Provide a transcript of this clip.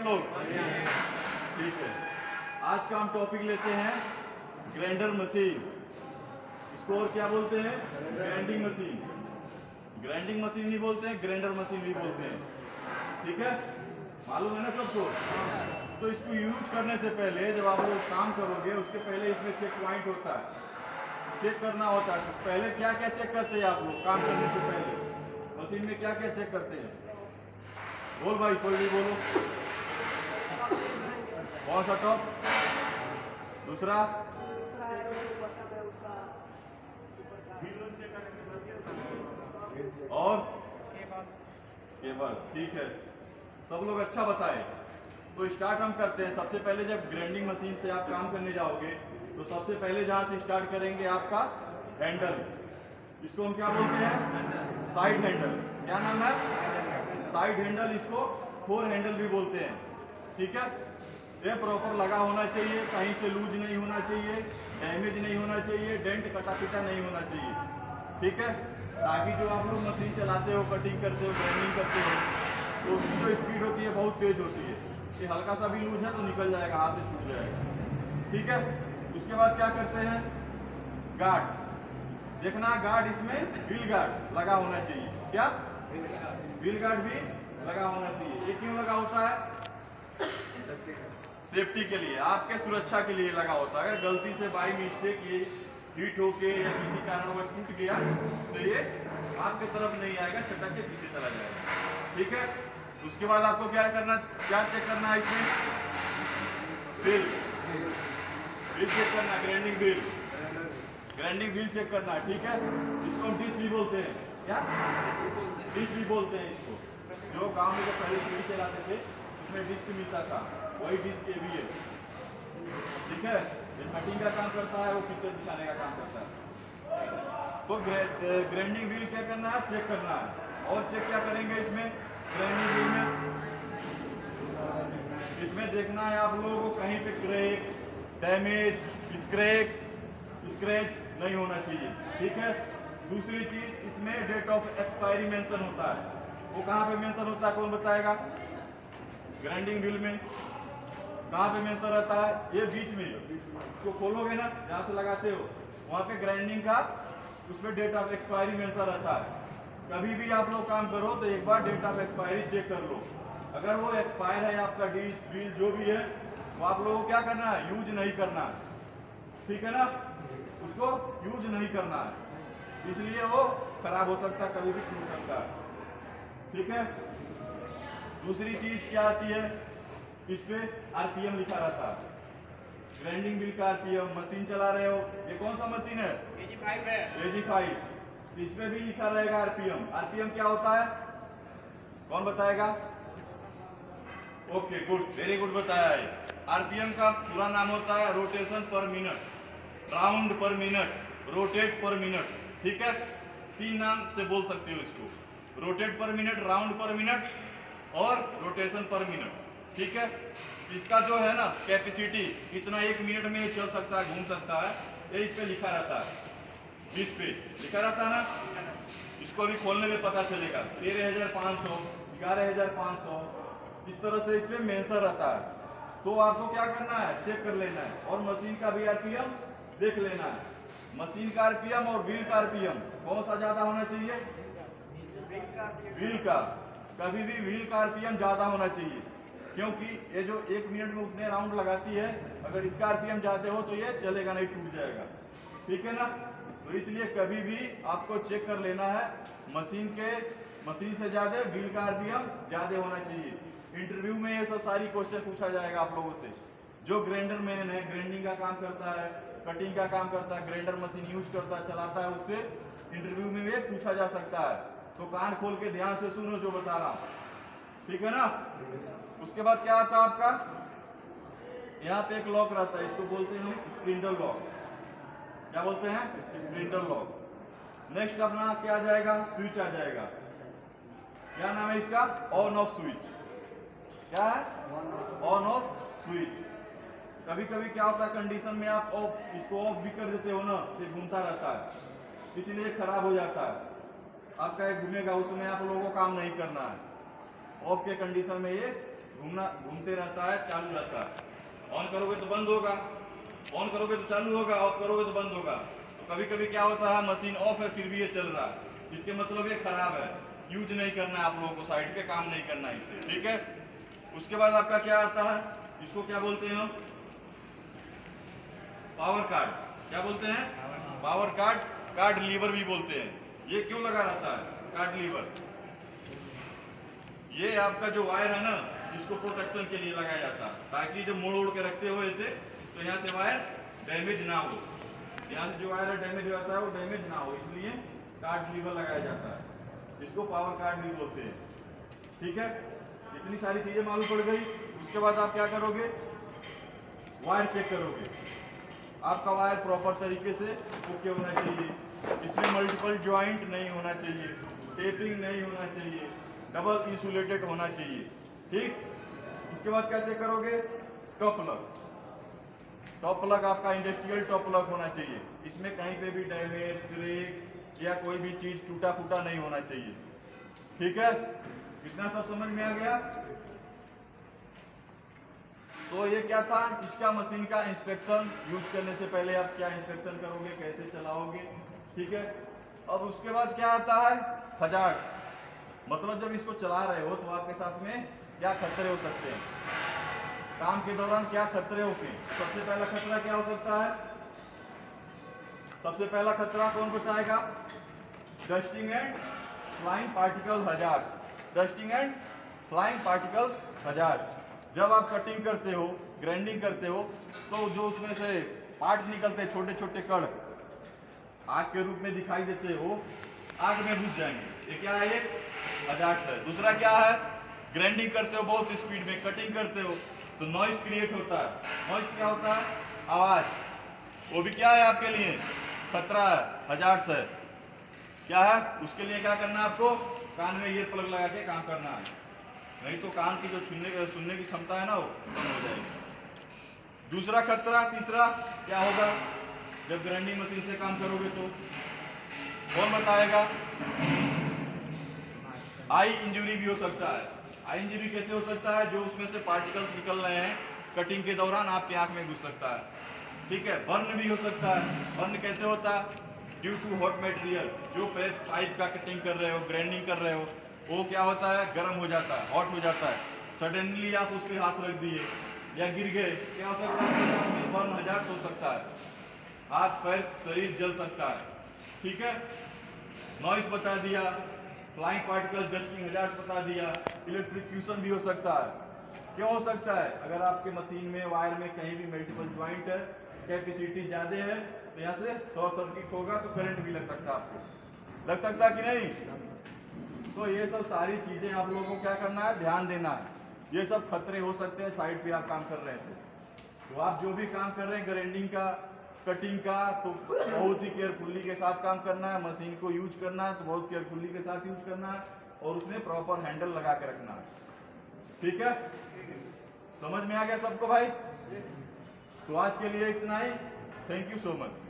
लोग? ठीक है, आज का हम टॉपिक लेते हैं ग्राइंडर मशीन। इसको और क्या बोलते हैं? Grinding machine. ग्राइंडिंग मशीन भी बोलते हैं, ग्राइंडर मशीन भी बोलते हैं। ठीक है, मालूम है ना सबको? तो इसको यूज करने से पहले जब आप लोग काम करोगे उसके पहले इसमें चेक पॉइंट होता है, चेक करना होता है। तो पहले क्या क्या चेक करते हैं आप लोग काम करने से पहले? मशीन में क्या क्या चेक करते हैं? बोल भाई, कोई भी बोलो। कौन सा टॉप? दूसरा और केबल। ठीक है, सब लोग अच्छा बताए। तो स्टार्ट हम करते हैं। सबसे पहले जब ग्राइंडिंग मशीन से आप काम करने जाओगे तो सबसे पहले जहां से स्टार्ट करेंगे आपका हैंडल। इसको हम क्या बोलते हैं? Side handle. क्या नाम है? Side handle. इसको फोर हैंडल भी बोलते हैं। ठीक है, ये प्रॉपर लगा होना चाहिए, कहीं से लूज नहीं होना चाहिए, डैमेज नहीं होना चाहिए, डेंट कटा पिटा नहीं होना चाहिए। ठीक है, ताकि जो आप लोग मशीन चलाते हो, कटिंग करते हो, ग्राइंडिंग करते हो, तो उसकी जो स्पीड होती है बहुत तेज होती है। कि हल्का सा भी लूज है तो निकल जाएगा, हाथ से छूट जाएगा। ठीक है, उसके बाद क्या करते हैं? गार्ड। देखना, गार्ड इसमें व्हील गार्ड लगा होना चाहिए। क्या? व्हील गार्ड भी लगा होना चाहिए। ये क्यों लगा होता है? सेफ्टी के लिए, आपके सुरक्षा के लिए लगा होता है। अगर गलती से बाई मिस्टेक ये हीट होके या किसी कारणवश टूट गया तो ये आपके तरफ नहीं आएगा, छटक के पीछे चला जाएगा। ठीक है, उसके बाद आपको क्या करना, क्या चेक करना है इसमें? व्हील। व्हील चेक करना, grinding wheel. Grinding wheel check करना। ठीक है, इसको हम डिस्क भी बोलते हैं। क्या? डिस्क भी बोलते हैं इसको। जो गांव में जब पहले सीढ़ी चलाते थे उसमें डिस्क मिलता था, वही डिस्क ये भी है। ठीक है, जो कटिंग का काम करता है वो पिक्चर दिखाने का काम करता है। तो ग्राइंडिंग व्हील क्या करना है? चेक करना है। और चेक क्या करेंगे इसमें? ग्राइंडिंग व्हील में इसमें देखना है आप लोगों को कहीं पे क्रैक, डैमेज, स्क्रैच नहीं होना चाहिए। ठीक है, दूसरी चीज इसमें डेट ऑफ एक्सपायरी मेंशन होता है। वो कहाँ पे मेंशन होता है, कौन बताएगा? ग्राइंडिंग व्हील में कहाँ पे मेंशन रहता है? ये बीच में। इसको खोलोगे ना, जहां से लगाते हो वहां पे ग्राइंडिंग का उसमें डेट ऑफ एक्सपायरी मेंशन रहता है। कभी भी आप लोग काम करो तो एक बार डेट ऑफ एक्सपायरी चेक कर लो। अगर वो एक्सपायर है आपका डिश व्हील जो भी है, वो आप लोगों को क्या करना है? यूज नहीं करना है। ठीक है ना, उसको यूज नहीं करना है, इसलिए वो खराब हो सकता है, कभी भी टूट सकता है। ठीक है, दूसरी चीज क्या आती है? इस पे आरपीएम लिखा रहता है। ग्राइंडिंग व्हील का आरपीएम। मशीन चला रहे हो, ये कौन सा मशीन है? AG5 है। AG5। इसमें भी लिखा रहेगा आरपीएम। आरपीएम क्या होता है, कौन बताएगा? ओके, गुड, वेरी गुड बताया है। आरपीएम का पूरा नाम होता है रोटेशन पर मिनट, राउंड पर मिनट, रोटेट पर मिनट। ठीक है, तीन नाम से बोल सकते हो इसको, रोटेट पर मिनट, राउंड पर मिनट और रोटेशन पर मिनट। ठीक है, इसका जो है ना कैपेसिटी, कितना एक मिनट में चल सकता है, घूम सकता है, ये इस पे लिखा रहता है। इस पे लिखा रहता है ना, इसको भी खोलने में पता चलेगा। 13,500, 11,500, इस तरह से इसमें मेंशन रहता है। तो आपको क्या करना है? चेक कर लेना है। और मशीन का भी आरपीएम देख लेना है। मशीन का आरपीएम और व्हील का आरपीएम कौन सा ज्यादा होना चाहिए? व्हील का। कभी भी व्हील का आरपीएम ज्यादा होना चाहिए, क्योंकि ये जो एक मिनट में उतने राउंड लगाती है, अगर इसका आरपीएम ज्यादा हो तो ये चलेगा नहीं, टूट जाएगा। ठीक है ना, तो इसलिए कभी भी आपको चेक कर लेना है, मशीन से ज्यादा व्हील का आरपीएम ज्यादा होना चाहिए। इंटरव्यू में ये सब सारी क्वेश्चन पूछा जाएगा आप लोगों से। जो ग्राइंडर मैन है, ग्राइंडिंग का काम करता है, कटिंग का काम करता है, ग्राइंडर मशीन यूज करता है, चलाता है, उससे इंटरव्यू में ये पूछा जा सकता है। तो कान खोल के ध्यान से सुनो जो बता रहा हूं। ठीक है ना, उसके बाद क्या आता है आपका? यहाँ पे एक लॉक रहता है, इसको बोलते हैं हम स्प्रिंडल लॉक। क्या बोलते हैं? स्प्रिंडल लॉक। नेक्स्ट अपना क्या आ जाएगा? स्विच आ जाएगा। क्या नाम है इसका? On off switch. क्या है? On off switch. कभी कभी क्या होता है, कंडीशन में आप ऑफ, इसको ऑफ भी कर देते हो ना, ये घूमता रहता है, इसलिए खराब हो जाता है। आपका एक घूमेगा, उसमें आप लोगों को काम नहीं करना है। ऑफ के कंडीशन में ये घूमते रहता है, चालू रहता है। ऑन करोगे तो बंद होगा, ऑन करोगे तो चालू होगा, ऑफ करोगे तो बंद होगा। तो कभी कभी क्या होता है, मशीन ऑफ है फिर भी ये चल रहा है, इसके मतलब ये खराब है, यूज नहीं करना है आप लोगों को, साइड पे काम नहीं करना है इससे, ठीक है। उसके बाद आपका क्या आता है, इसको क्या बोलते हैं हम, पावर कार्ड। क्या बोलते हैं, पावर कार्ड, कार्ड लीवर भी बोलते हैं। ये क्यों लगा रहता है कार्ड लीवर, ये आपका जो वायर है ना, इसको प्रोटेक्शन के लिए लगाया जाता है, ताकि जब मोड़ के रखते हो ऐसे तो यहाँ से वायर डैमेज ना हो, यहाँ से जो वायर है डैमेज हो जाता है वो डैमेज ना हो, इसलिए कार्ड लीवर लगाया जाता है, इसको पावर कार्ड भी बोलते हैं, ठीक है। इतनी सारी चीजें मालूम पड़ गई। उसके बाद आप क्या करोगे, वायर चेक करोगे, आपका वायर प्रॉपर तरीके से ओके होना चाहिए, इसमें मल्टीपल ज्वाइंट नहीं होना चाहिए, टेपिंग नहीं होना चाहिए, डबल इंसुलेटेड होना चाहिए, ठीक। उसके बाद क्या चेक करोगे, टॉप प्लग, टॉप प्लग आपका इंडस्ट्रियल टॉप प्लग होना चाहिए, इसमें कहीं पे भी डैमेज, क्रैक या कोई भी चीज टूटा फूटा नहीं होना चाहिए, ठीक है। इतना सब समझ में आ गया। तो ये क्या था, इसका मशीन का इंस्पेक्शन, यूज करने से पहले आप क्या इंस्पेक्शन करोगे, कैसे चलाओगे, ठीक है। अब उसके बाद क्या आता है, हजार्ड्स, मतलब जब इसको चला रहे हो तो आपके साथ में क्या खतरे हो सकते हैं, काम के दौरान क्या खतरे होते हैं। सबसे पहला खतरा क्या हो सकता है, सबसे पहला खतरा कौन बताएगा, dusting and flying particle hazards, dusting and flying particles hazard. जब आप कटिंग करते हो, ग्राइंडिंग करते हो, तो जो उसमें से पार्ट निकलते हैं, छोटे छोटे कण आग के रूप में दिखाई देते हो, आग में घुस जाएंगे, ये क्या है, एक हजार्ड है। दूसरा क्या है, ग्राइंडिंग करते हो बहुत स्पीड में, कटिंग करते हो तो नॉइस क्रिएट होता है। नॉइस क्या होता है, आवाज, वो भी क्या है आपके लिए खतरा है, हजार्ड है। क्या है, उसके लिए क्या करना है आपको, कान में ईयर प्लग लगा के काम करना है, नहीं तो कान की जो सुनने की क्षमता है ना वो कम हो जाएगी। दूसरा खतरा, तीसरा क्या होगा, जब ग्राइंडिंग मशीन से काम करोगे तो कौन बताएगा, आई इंजरी भी हो सकता है। आई इंजरी कैसे हो सकता है, जो उसमें से पार्टिकल्स निकल रहे हैं कटिंग के दौरान आपकी आंख में घुस सकता है, ठीक है। बर्न भी हो सकता है, बर्न कैसे होता है, ड्यू टू हॉट मटेरियल, जो पाइप का कटिंग कर रहे हो, ग्राइंडिंग कर रहे हो, वो क्या होता है, गर्म हो जाता है, हॉट हो जाता है, सडनली आप उस पर हाथ रख दिए या गिर गए, क्या हो सकता है, बर्न हजार्ड हो सकता है, हाथ पैर शरीर जल सकता है, ठीक है। नॉइस बता दिया, फ्लाइंग पार्टिकल, डस्टिंग हजार्ड बता दिया, इलेक्ट्रिक्यूशन भी हो सकता है। क्यों हो सकता है, अगर आपके मशीन में वायर में कहीं भी मल्टीपल ज्वाइंट है, कैपेसिटी ज्यादा है, तो यहाँ से शॉर्ट सर्किट होगा तो करंट भी लग सकता है, आपको लग सकता है कि नहीं। तो ये सब सारी चीजें आप लोगों को क्या करना है, ध्यान देना है, ये सब खतरे हो सकते हैं साइड पे आप काम कर रहे हैं तो आप जो भी काम कर रहे हैं ग्राइंडिंग का, कटिंग का, तो बहुत ही केयरफुली के साथ काम करना है, मशीन को यूज करना है तो बहुत केयरफुली के साथ यूज करना है, और उसमें प्रॉपर हैंडल लगा के रखना है, ठीक है। समझ में आ गया सबको भाई, तो आज के लिए इतना ही, थैंक यू सो मच।